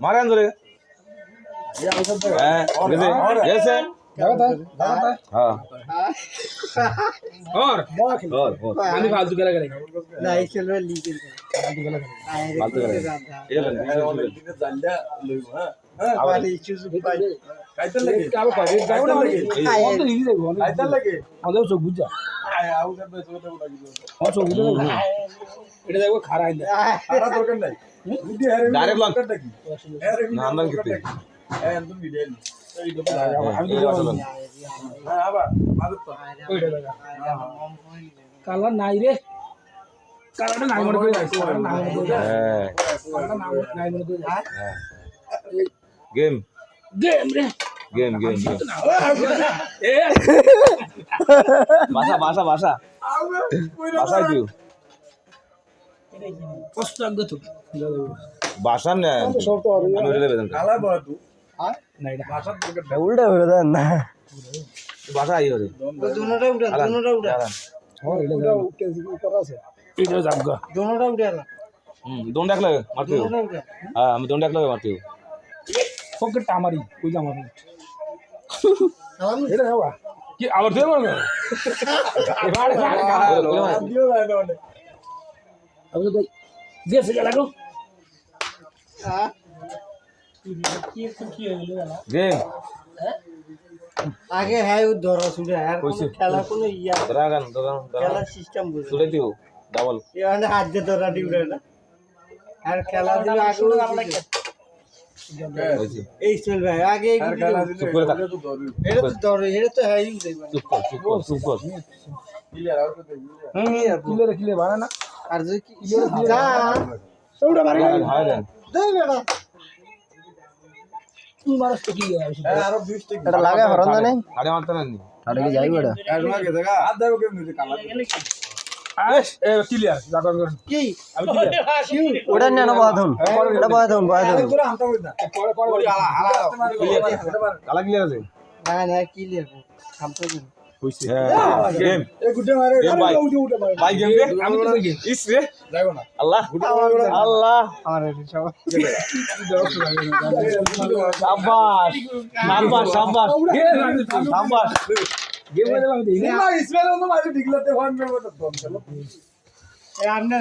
मारेन जोरे जैसे हाँ और पानी फालतू क्या करेगा नहीं चलो लीकेज फालतू करे ये ले हमारे इश्यूज भाई कायतर लगे क्या बता रे गाव ना कौन तो हिंदी देखो कायतर लगे আমাদের সব বুঝা আউ করবে সোতে উঠা দিও ও সব বুঝা এটা দেখো খারা আইনা খারা দরকার নাই বুদ্ধি হারে ডাইরেক্ট লং নাকি না আমরা কিতে একদম মিডিয়াল এই তো আমি তো হ্যাঁ আবার মাদত তো ওইটা লাগা কালা নাই রে কালাটা নাই মনে করে যাইছে কালাটা নাই মনে করে হ্যাঁ কালাটা নাই মনে করে হ্যাঁ गेम गेम रे गेम गेम ए भाषा भाषा भाषा भाषा दियो কষ্ট লাগবে তো भाषा ने সব তো আর আমি ওটা বেদন কালা বাদু না এটা ভাষা তো उल्टा हो रहा है ना भाषा आई रे दोनों उड़ा और এটা উঠে উপর আছে এটা জাগা दोनों उड़ा दोन डाक लगे मारते हो दोनों उड़ा हां हम दोन डाक लगे मारते हो পকেট আমারই কই জামার हम এটা যাওয়া কি আবার দেব না এবার দিও যায় না ওনে আমি তো গেছে লাগো गेम आगे है वो दौरा सुने यार कैसे? खेला को या दरागन खेला सिस्टम बोल सुले दियो डबल ये वाला हाथ दे दौरा डी उड़ा ना यार खेला दिल आगे এই চল ভাই আগে আর খেলা চুপ করে থাক। এটা তো দৌড় এটা তো है ही দেবা चुप कर ক্লিয়ার আর তো ক্লিয়ার বানা না আর যে কি যা ওটা বারে हां देन দে বেটা তুই মারস তো কি আরো 20 টা এটা লাগা হরন না নাই আরে মারতে না নি আরে কি যাই বেটা আর লাগে দেখা হাত দাও কেমনে কালা আস এ ক্লিয়ার জাগা কি আমি ক্লিয়ার ওটা না বাঁধুন এটা বাঁধুন তোরা হামতা কই না পরে হালা काला क्लियर আছে না না ক্লিয়ার খামতো দিন কইছে गेम এ গুডে মারে गेम भाई উঠে উঠে মারে भाई गेम रे আমি তো গেম इस रे যাইবো না अल्लाह अल्लाह আমার সব शाबाश शाबाश शाबाश शाबाश গেম হয়ে গেল আমি দেই না ইসমাইল অন্য মাঝে ঢিকলাতে হন মে বলতো এ আমনে